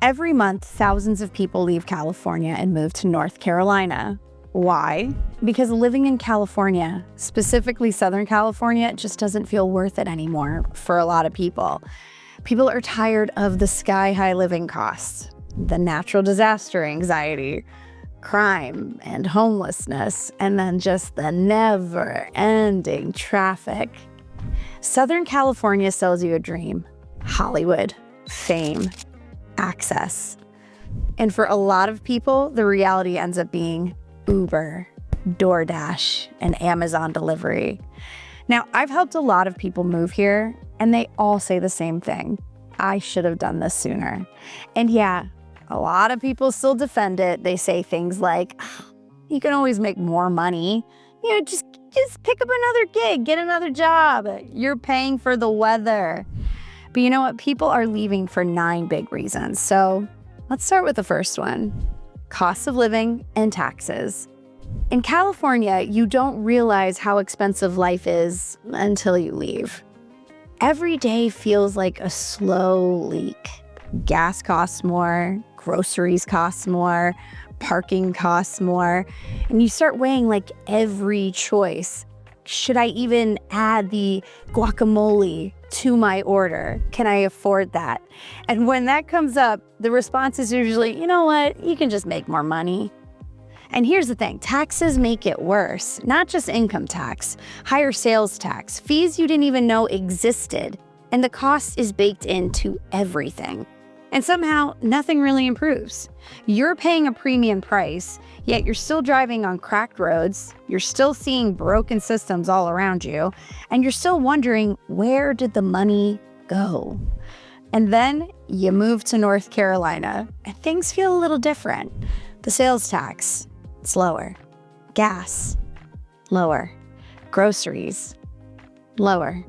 Every month, thousands of people leave California and move to North Carolina. Why? Because living in California, specifically Southern California, just doesn't feel worth it anymore for a lot of people. People are tired of the sky-high living costs, the natural disaster anxiety, crime and homelessness, and then just the never-ending traffic. Southern California sells you a dream: Hollywood, fame, access. And for a lot of people, the reality ends up being Uber, DoorDash, and Amazon delivery. Now, I've helped a lot of people move here, and they all say the same thing: I should have done this sooner. And yeah, a lot of people still defend it. They say things like, you can always make more money. Just pick up another gig, get another job. You're paying for the weather. But you know what? People are leaving for 9 big reasons. So let's start with the first one: cost of living and taxes. In California, you don't realize how expensive life is until you leave. Every day feels like a slow leak. Gas costs more, groceries cost more, parking costs more, and you start weighing every choice. Should I even add the guacamole to my order? Can I afford that? And when that comes up, the response is usually, you know what, you can just make more money. And here's the thing: taxes make it worse. Not just income tax, higher sales tax, fees you didn't even know existed. And the cost is baked into everything. And somehow, nothing really improves. You're paying a premium price, yet you're still driving on cracked roads, you're still seeing broken systems all around you, and you're still wondering, where did the money go? And then you move to North Carolina, and things feel a little different. The sales tax, it's lower. Gas, lower. Groceries, lower.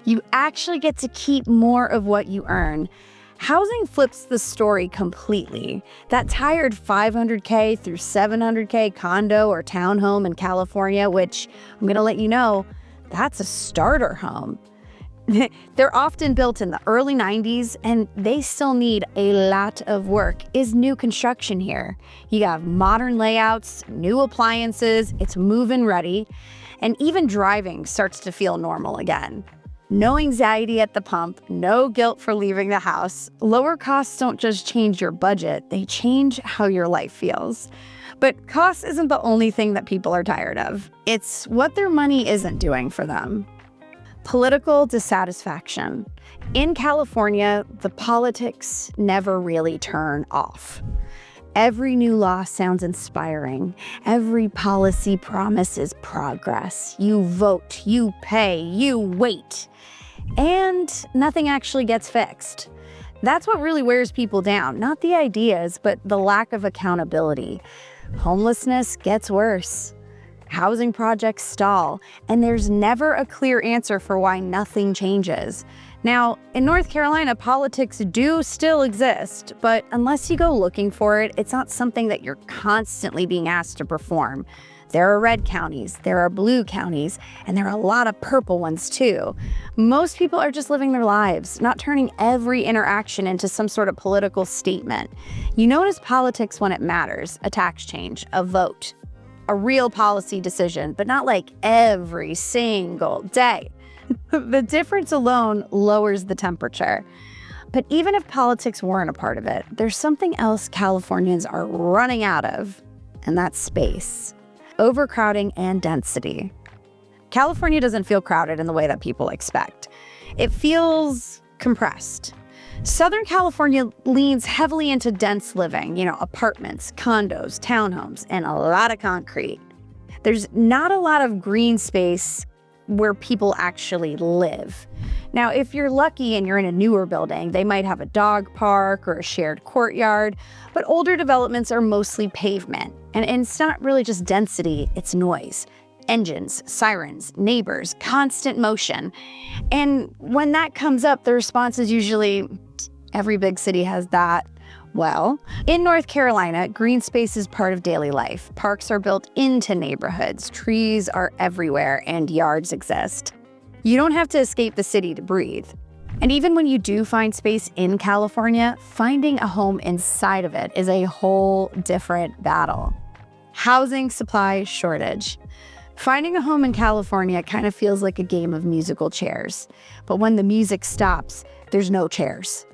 You actually get to keep more of what you earn. Housing flips the story completely. That tired $500K through $700K condo or townhome in California, which I'm gonna let you know, that's a starter home. They're often built in the early 90s, and they still need a lot of work, is new construction here. You have modern layouts, new appliances, it's move-in ready, and even driving starts to feel normal again. No anxiety at the pump, no guilt for leaving the house. Lower costs don't just change your budget, they change how your life feels. But cost isn't the only thing that people are tired of. It's what their money isn't doing for them. Political dissatisfaction. In California, the politics never really turn off. Every new law sounds inspiring. Every policy promises progress. You vote, you pay, you wait. And nothing actually gets fixed. That's what really wears people down, not the ideas, but the lack of accountability. Homelessness gets worse. Housing projects stall, and there's never a clear answer for why nothing changes. Now, in North Carolina, politics do still exist, but unless you go looking for it, it's not something that you're constantly being asked to perform. There are red counties, there are blue counties, and there are a lot of purple ones too. Most people are just living their lives, not turning every interaction into some sort of political statement. You notice politics when it matters: a tax change, a vote, a real policy decision, but not every single day. The difference alone lowers the temperature. But even if politics weren't a part of it, there's something else Californians are running out of, and that's space. Overcrowding and density. California doesn't feel crowded in the way that people expect. It feels compressed. Southern California leans heavily into dense living, apartments, condos, townhomes, and a lot of concrete. There's not a lot of green space where people actually live. Now, if you're lucky and you're in a newer building, they might have a dog park or a shared courtyard, but older developments are mostly pavement. And it's not really just density, it's noise. Engines, sirens, neighbors, constant motion. And when that comes up, the response is usually, every big city has that. Well, in North Carolina, green space is part of daily life. Parks are built into neighborhoods, trees are everywhere, and yards exist. You don't have to escape the city to breathe. And even when you do find space in California, finding a home inside of it is a whole different battle. Housing supply shortage. Finding a home in California kind of feels like a game of musical chairs. But when the music stops, there's no chairs.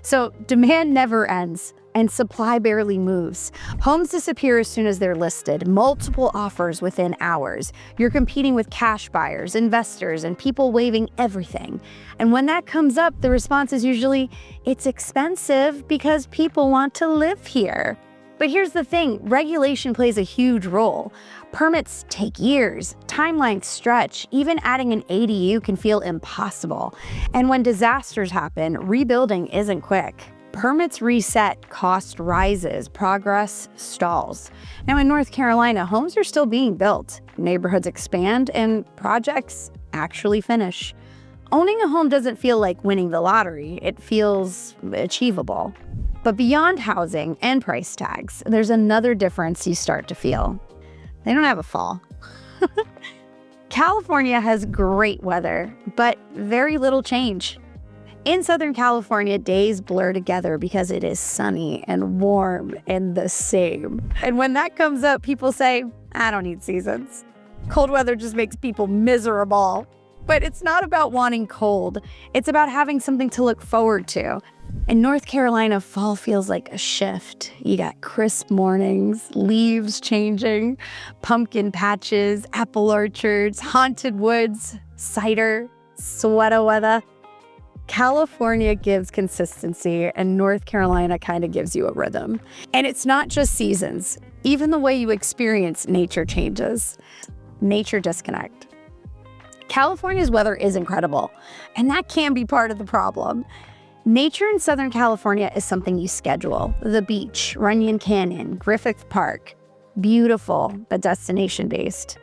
So demand never ends and supply barely moves. Homes disappear as soon as they're listed, multiple offers within hours. You're competing with cash buyers, investors, and people waiving everything. And when that comes up, the response is usually, it's expensive because people want to live here. But here's the thing, regulation plays a huge role. Permits take years, timelines stretch, even adding an ADU can feel impossible. And when disasters happen, rebuilding isn't quick. Permits reset, cost rises, progress stalls. Now in North Carolina, homes are still being built, neighborhoods expand, and projects actually finish. Owning a home doesn't feel like winning the lottery, it feels achievable. But beyond housing and price tags, there's another difference you start to feel. They don't have a fall. California has great weather, but very little change. In Southern California, days blur together because it is sunny and warm and the same. And when that comes up, people say, I don't need seasons. Cold weather just makes people miserable. But it's not about wanting cold. It's about having something to look forward to. In North Carolina, fall feels like a shift. You got crisp mornings, leaves changing, pumpkin patches, apple orchards, haunted woods, cider, sweater weather. California gives consistency, and North Carolina kind of gives you a rhythm. And it's not just seasons. Even the way you experience nature changes. Nature disconnect. California's weather is incredible, and that can be part of the problem. Nature in Southern California is something you schedule. The beach, Runyon Canyon, Griffith Park. Beautiful, but destination-based.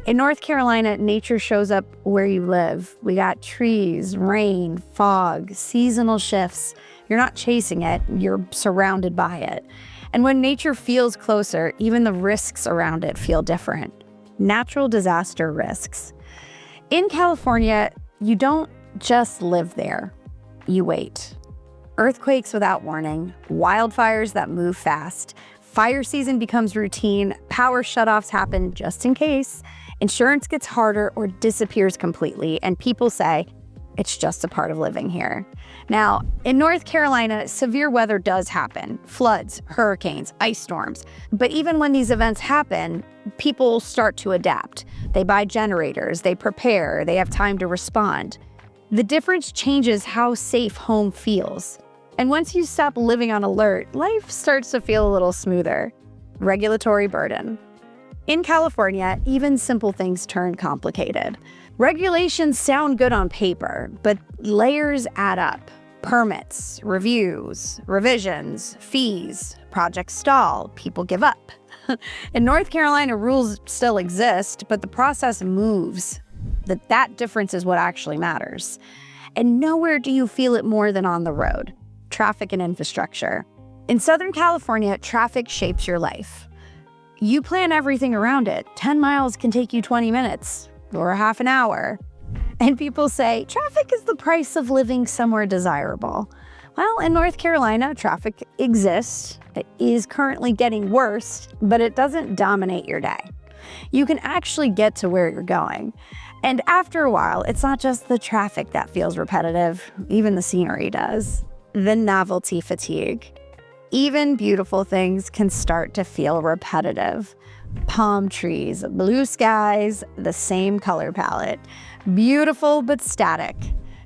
In North Carolina, nature shows up where you live. We got trees, rain, fog, seasonal shifts. You're not chasing it, you're surrounded by it. And when nature feels closer, even the risks around it feel different. Natural disaster risks. In California, you don't just live there, you wait. Earthquakes without warning, wildfires that move fast, fire season becomes routine, power shutoffs happen just in case, insurance gets harder or disappears completely, and people say, it's just a part of living here. Now, in North Carolina, severe weather does happen. Floods, hurricanes, ice storms. But even when these events happen, people start to adapt. They buy generators, they prepare, they have time to respond. The difference changes how safe home feels. And once you stop living on alert, life starts to feel a little smoother. Regulatory burden. In California, even simple things turn complicated. Regulations sound good on paper, but layers add up. Permits, reviews, revisions, fees, projects stall, people give up. In North Carolina, rules still exist, but the process moves. That difference is what actually matters. And nowhere do you feel it more than on the road. Traffic and infrastructure. In Southern California, traffic shapes your life. You plan everything around it. 10 miles can take you 20 minutes or a half an hour. And people say, traffic is the price of living somewhere desirable. Well, in North Carolina, traffic exists. It is currently getting worse, but it doesn't dominate your day. You can actually get to where you're going. And after a while, it's not just the traffic that feels repetitive, even the scenery does. The novelty fatigue. Even beautiful things can start to feel repetitive. Palm trees, blue skies, the same color palette. Beautiful but static.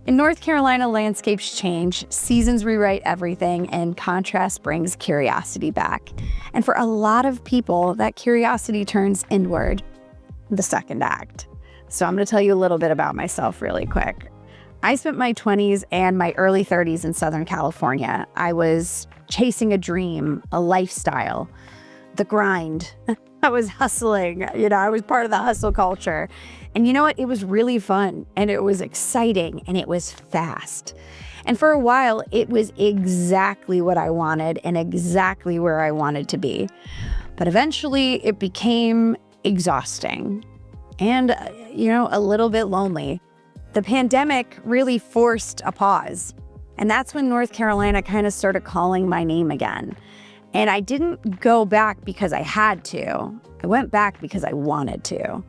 In North Carolina, landscapes change, seasons rewrite everything, and contrast brings curiosity back. And for a lot of people, that curiosity turns inward, the second act. So I'm going to tell you a little bit about myself really quick. I spent my 20s and my early 30s in Southern California. I was chasing a dream, a lifestyle, the grind. I was hustling, I was part of the hustle culture. And you know what? It was really fun, and it was exciting, and it was fast. And for a while, it was exactly what I wanted and exactly where I wanted to be. But eventually, it became exhausting and, a little bit lonely. The pandemic really forced a pause. And that's when North Carolina kind of started calling my name again. And I didn't go back because I had to. I went back because I wanted to.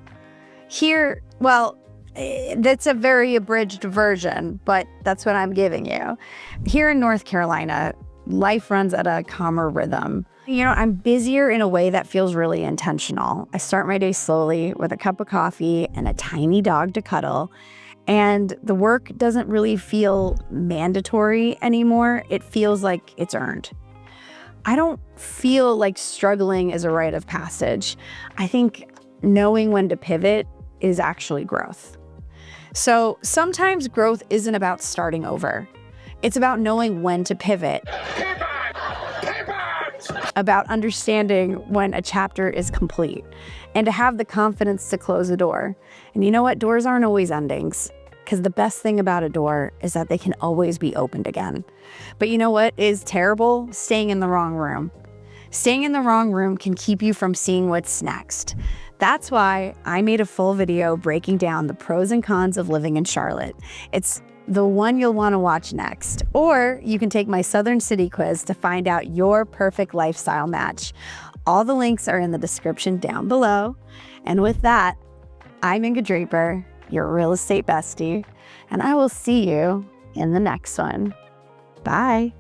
Here, well, that's a very abridged version, but that's what I'm giving you. Here in North Carolina, life runs at a calmer rhythm. You know, I'm busier in a way that feels really intentional. I start my day slowly with a cup of coffee and a tiny dog to cuddle. And the work doesn't really feel mandatory anymore. It feels like it's earned. I don't feel like struggling is a rite of passage. I think knowing when to pivot is actually growth. So sometimes growth isn't about starting over. It's about knowing when to pivot. About understanding when a chapter is complete and to have the confidence to close a door. And you know what? Doors aren't always endings, because the best thing about a door is that they can always be opened again. But you know what is terrible? Staying in the wrong room. Staying in the wrong room can keep you from seeing what's next. That's why I made a full video breaking down the pros and cons of living in Charlotte. It's the one you'll want to watch next. Or you can take my Southern City quiz to find out your perfect lifestyle match. All the links are in the description down below. And with that, I'm Inga Draper, your real estate bestie, and I will see you in the next one. Bye.